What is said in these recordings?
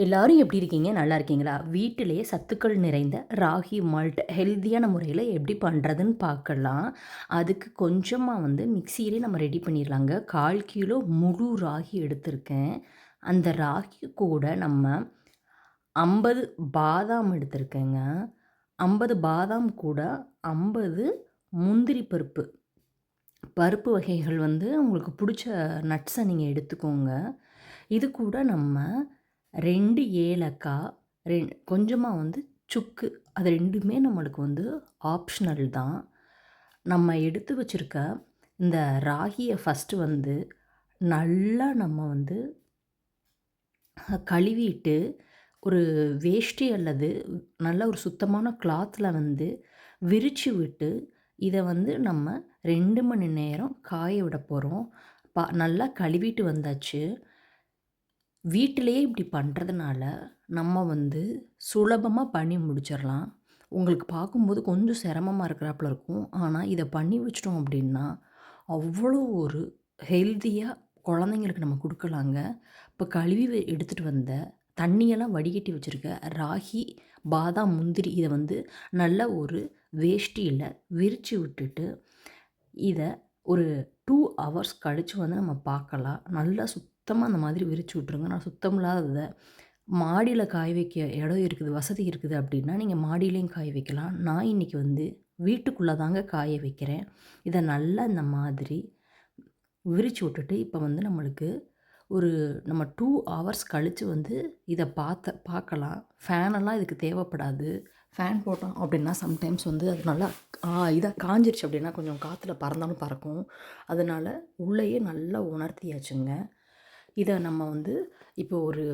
எல்லாரும் எப்படி இருக்கீங்க? நல்லா இருக்கீங்களா? வீட்டிலேயே சத்துக்கள் நிறைந்த ராகி மால்ட் ஹெல்த்தியான முறையில எப்படி பண்ணுறதுன்னு பார்க்கலாம். அதுக்கு கொஞ்சமா மிக்ஸியிலே நம்ம ரெடி பண்ணிடலாங்க. 1/4 கிலோ முழு ராகி எடுத்திருக்கேன். அந்த ராகி கூட நம்ம 50 பாதாம் எடுத்திருக்கேங்க. 50 பாதாம் கூட 50 முந்திரி பருப்பு. பருப்பு வகைகள் உங்களுக்கு புடிச்ச நட்ஸை நீங்க எடுத்துக்கோங்க. இது கூட நம்ம 2 ஏலக்காய், கொஞ்சமா சுக்கு. அது 2மே நம்மளுக்கு ஆப்ஷனல் தான். நம்ம எடுத்து வச்சிருக்க இந்த ராகிய ஃபர்ஸ்ட்டு நல்லா நம்ம கழுவிட்டு, ஒரு வேஷ்டி அல்லது நல்ல ஒரு சுத்தமான கிளாத்ல விரிச்சு விட்டு, இத நம்ம 2 மணி நேரம் காய விட போறோம். நல்லா கழுவிட்டு வந்தாச்சு. வீட்டிலேயே இப்படி பண்ணுறதுனால, நம்ம சுலபமா பண்ணி முடிச்சிடலாம். உங்களுக்கு பார்க்கும்போது கொஞ்சம் சிரமமா இருக்கிறாப்புல இருக்கும். ஆனா, இத பண்ணி வச்சுட்டோம் அப்படின்னா, அவ்வளோ ஒரு ஹெல்த்தியா குழந்தைங்களுக்கு நம்ம குடுக்கலாங்க. இப்போ கழுவி எடுத்துட்டு வந்த தண்ணியெல்லாம் வடிகட்டி வச்சிருக்க ராகி, பாதாம், முந்திரி இத நல்ல ஒரு வேஷ்டியில விரிச்சு விட்டுட்டு, இத ஒரு 2 ஹவர்ஸ் கழிச்சு நம்ம பார்க்கலாம். நல்லா சுத்தமா அந்த மாதிரி விரிச்சு விட்டுருங்க. நான் சுத்தம் இல்லாதத மாடியில காய வைக்க இடம் இருக்குது, வசதி இருக்குது அப்படின்னா, நீங்க மாடியிலயும் காய வைக்கலாம். நான் இன்னைக்கு வீட்டுக்குள்ள தாங்க காய வைக்கிறேன். இத நல்லா இந்த மாதிரி விரிச்சு விட்டுட்டு, இப்ப நம்மளுக்கு ஒரு நம்ம 2 ஹவர்ஸ் கழிச்சு இத பார்க்கலாம். ஃபேனெல்லாம் இதுக்கு தேவைப்படாது. ஃபேன் போட்டோம் அப்படின்னா, சம்டைம்ஸ் அது நல்லா இதா காஞ்சிருச்சு அப்படின்னா, கொஞ்சம் காத்துல பறந்தாலும் பறக்கும். அதனால உள்ளேயே நல்லா உணர்த்தியாச்சுங்க. இத நம்ம இப்போ ஒரு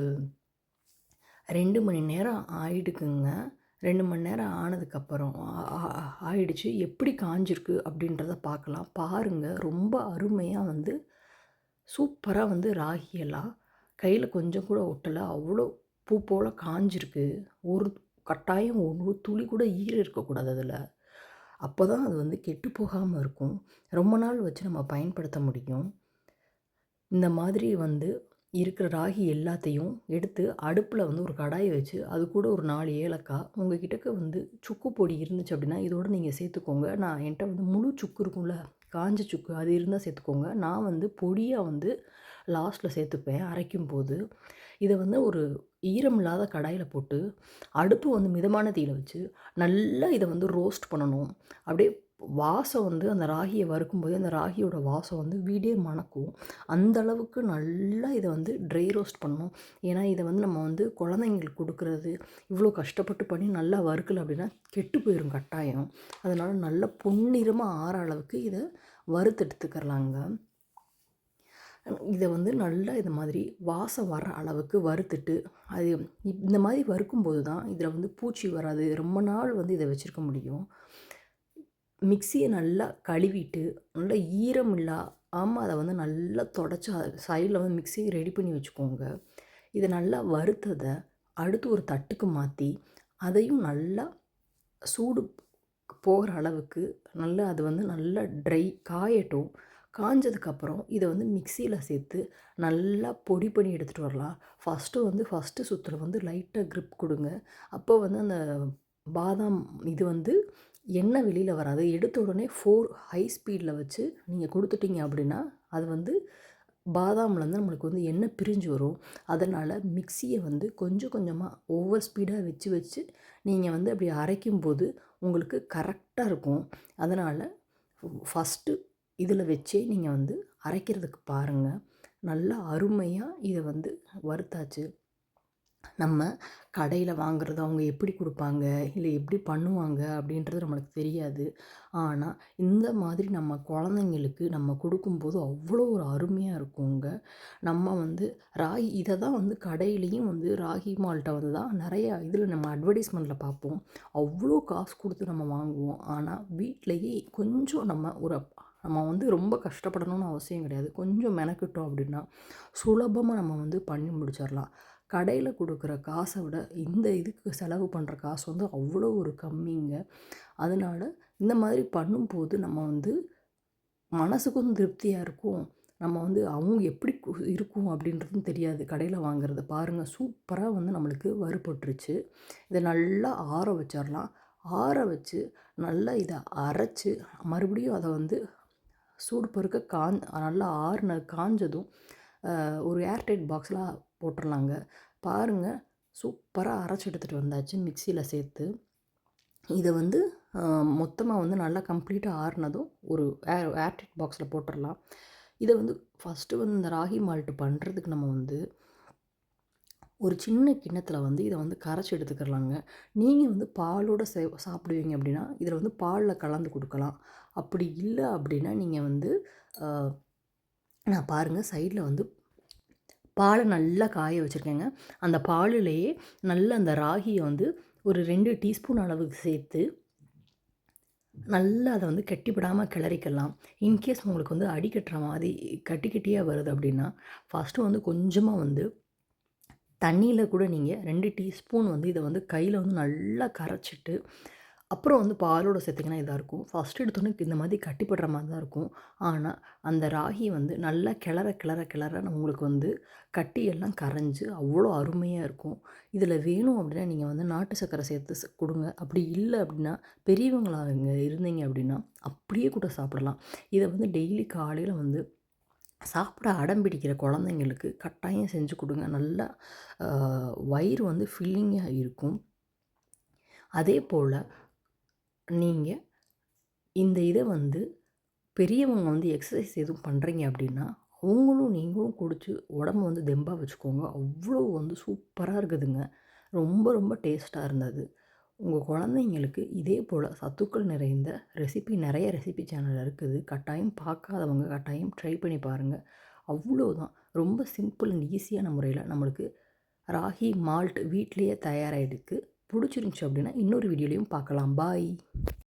2 மணி நேரம் ஆயிடுக்குங்க. 2 மணி நேரம் ஆனதுக்கப்புறம் ஆயிடுச்சு. எப்படி காஞ்சிருக்கு அப்படின்றத பார்க்கலாம். பாருங்க, ரொம்ப அருமையா சூப்பரா ராகியெல்லாம் கையில கொஞ்சம் கூட ஒட்டல. அவ்வளோ பூ போல காஞ்சிருக்கு. ஒரு கட்டாயம் ஒரு துளி கூட ஈரம் இருக்கக்கூடாது அதில. அப்பதான் அது கெட்டு போகாம இருக்கும். ரொம்ப நாள் வச்சு நம்ம பயன்படுத்த முடியும். இந்த மாதிரி இருக்கிற ராகி எல்லாத்தையும் எடுத்து அடுப்புல ஒரு கடாய வச்சு, அது கூட ஒரு 4 ஏலக்காய், உங்க கிட்டக்க சுக்கு பொடி இருந்துச்சு அப்படின்னா, இதோட நீங்க சேர்த்துக்கோங்க. என்ட்ட முழு சுக்கு இருக்கும்ல, காஞ்ச சுக்கு அது இருந்தா சேர்த்துக்கோங்க. நான் பொடியா லாஸ்ட்ல சேர்த்துப்பேன் அரைக்கும்போது. இத ஒரு ஈரம் இல்லாத கடாயில போட்டு, அடுப்பு மிதமான தீயில வச்சு, நல்லா இத ரோஸ்ட் பண்ணணும். அப்படியே வாசம் அந்த ராகிய வறுக்கும்போது, அந்த ராகியோட வாசம் வீடே மணக்கும். அந்த அளவுக்கு நல்லா இத ட்ரை ரோஸ்ட் பண்ணணும். ஏன்னா, இத நம்ம குழந்தைங்களுக்கு குடுக்குறது, இவ்வளோ கஷ்டப்பட்டு பண்ணி நல்லா வறுக்கல அப்படின்னா, கெட்டு போயிரும் கட்டாயம். அதனால நல்லா பொன்னிறமா ஆற அளவுக்கு இத வறுத்து எடுத்துக்கிறலாங்க. இத நல்லா இது மாதிரி வாசம் வர அளவுக்கு வறுத்துட்டு, அது இந்த மாதிரி வறுக்கும்போது தான் இதில பூச்சி வராது. ரொம்ப நாள் இத வச்சிருக்க முடியும். மிக்ஸிய நல்லா கழுவிட்டு, நல்லா ஈரம் இல்லாம அத நல்லா தொடச்சு சைட்ல மிக்ஸி ரெடி பண்ணி வச்சுக்கோங்க. இத நல்லா வறுத்தத அடுத்து ஒரு தட்டுக்கு மாத்தி, அதையும் நல்லா சூடு போகிற அளவுக்கு நல்லா அது நல்லா ட்ரை காயட்டும். காஞ்சதுக்கப்புறம் இத மிக்ஸியில சேர்த்து நல்லா பொடி பண்ணி எடுத்துட்டு வரலாம். ஃபஸ்ட்டு சுத்துல லைட்டா கிரிப் குடுங்க. அப்போ அந்த பாதாம் இது எண்ணெய் வெளியில வராது. எடுத்த உடனே 4 ஹை ஸ்பீட்ல வச்சு நீங்க குடுத்துட்டீங்க அப்படின்னா, அது பாதாம்லேருந்து நம்மளுக்கு எண்ணெய் பிரிஞ்சு வரும். அதனால மிக்ஸிய கொஞ்சம் கொஞ்சமா ஓவர் ஸ்பீடா வச்சு வச்சு நீங்க அப்படி அரைக்கும்போது உங்களுக்கு கரெக்ட்டா இருக்கும். அதனால ஃபஸ்ட்டு இதில வச்சே நீங்க அரைக்கிறதுக்கு பாருங்க. நல்லா அருமையா இத வறுத்தாச்சு. நம்ம கடையில வாங்குறது அவங்க எப்படி குடுப்பாங்க, இல்ல எப்படி பண்ணுவாங்க அப்படின்றது நம்மளுக்கு தெரியாது. ஆனா, இந்த மாதிரி நம்ம குழந்தைங்களுக்கு நம்ம குடுக்கும்போது அவ்வளோ ஒரு அருமையா இருக்குங்க. நம்ம ராகி இத தான் கடையிலயும் ராகி மால்ட்ட தான் நெறையா இதில நம்ம அட்வர்டைஸ்மெண்ட்ல பார்ப்போம். அவ்வளோ காசு குடுத்து நம்ம வாங்குவோம். ஆனா, வீட்லயே கொஞ்சம் நம்ம ரொம்ப கஷ்டப்படணும்னு அவசியம் கிடையாது. கொஞ்சம் மெனக்கிட்டோம் அப்படின்னா, சுலபமா நம்ம பண்ணி முடிச்சிடலாம். கடையில குடுக்குற காச விட, இந்த இதுக்கு செலவு பண்ற காசு அவ்வளோ ஒரு கம்மிங்க. அதனால இந்த மாதிரி பண்ணும்போது நம்ம மனசுக்கும் திருப்தியா இருக்கும். நம்ம வந்து அவங்க எப்படி இருக்கும் அப்படின்றதும் தெரியாது கடையில் வாங்குறது. பாருங்கள் சூப்பராக வந்து நம்மளுக்கு வறுபட்டுருச்சு. இதை நல்லா ஆற வச்சிடலாம். ஆற வச்சு நல்லா இதை அரைச்சி மறுபடியும் அதை வந்து சூடு பொறுக்க நல்லா காஞ்சதும் ஒரு ஏர்டைட் பாக்ஸில் போட்டுடலாங்க. பாருங்கள் சூப்பராக அரைச்சி எடுத்துகிட்டு வந்தாச்சு மிக்சியில் சேர்த்து. இதை வந்து மொத்தமாக வந்து நல்லா கம்ப்ளீட்டாக ஆறுனதும் ஒரு ஏர்டைட் பாக்ஸில் போட்டுடலாம். இதை வந்து ஃபஸ்ட்டு வந்து இந்த ராகி மால்ட்டு பண்ணுறதுக்கு நம்ம வந்து ஒரு சின்ன கிண்ணத்தில் வந்து இதை வந்து கரைச்சி எடுத்துக்கிறலாங்க. நீங்கள் வந்து பாலோட சாப்பிடுவீங்க அப்படின்னா இதில் வந்து பாலில் கலந்து கொடுக்கலாம். அப்படி இல்லை அப்படின்னா நீங்கள் வந்து நான் பாருங்கள் சைடில் வந்து பாலை நல்லா காய வச்சுருக்கேங்க. அந்த பாலுலேயே நல்லா அந்த ராகியை வந்து ஒரு 2 டீஸ்பூன் அளவுக்கு சேர்த்து நல்லா அதை வந்து கெட்டிப்படாமல் கிளறிக்கலாம். இன்கேஸ் உங்களுக்கு வந்து அடிக்கட்டுற மாதிரி கட்டி கட்டியாக வருது அப்படின்னா ஃபஸ்ட்டு வந்து கொஞ்சமாக வந்து தண்ணியில் கூட நீங்கள் 2 டீஸ்பூன் வந்து இதை வந்து கையில் வந்து நல்லா கரைச்சிட்டு அப்புறம் வந்து பாலோட சேர்த்திங்கன்னா இதாக இருக்கும். ஃபஸ்ட்டு எடுத்தோன்னே இந்த மாதிரி கட்டிப்படுற மாதிரி தான் இருக்கும். ஆனால் அந்த ராகி வந்து நல்லா கிளற உங்களுக்கு வந்து கட்டியெல்லாம் கரைஞ்சு அவ்வளோ அருமையாக இருக்கும். இதில் வேணும் அப்படின்னா நீங்கள் வந்து நாட்டு சர்க்கரை சேர்த்து கொடுங்க. அப்படி இல்லை அப்படின்னா பெரியவங்களாக இருந்தீங்க அப்படின்னா அப்படியே கூட சாப்பிடலாம். இதை வந்து டெய்லி காலையில் வந்து சாப்பிட அடம் பிடிக்கிற குழந்தைங்களுக்கு கட்டாயம் செஞ்சு கொடுங்க. நல்லா வயிறு வந்து ஃபில்லிங்காக இருக்கும். அதே போல் நீங்கள் இந்த இதை வந்து பெரியவங்க வந்து எக்ஸசைஸ் எதுவும் பண்ணுறீங்க அப்படின்னா அவங்களும் நீங்களும் குடிச்சு உடம்பு வந்து தெம்பாக வச்சுக்கோங்க. அவ்வளோ வந்து சூப்பராக இருக்குதுங்க. ரொம்ப ரொம்ப டேஸ்ட்டாக இருந்தது. உங்கள் குழந்தைங்களுக்கு இதே போல் சத்துக்கள் நிறைந்த நிறைய ரெசிபி சேனல் இருக்குது. கட்டாயம் பார்க்காதவங்க கட்டாயம் ட்ரை பண்ணி பாருங்கள். அவ்வளோதான். ரொம்ப சிம்பிள் அண்ட் ஈஸியான முறையில் நம்மளுக்கு ராகி மால்ட் வீட்லேயே தயாராகிடுக்கு. பிடிச்சிருந்துச்சி அப்படின்னா இன்னொரு வீடியோலையும் பார்க்கலாம். பாய்.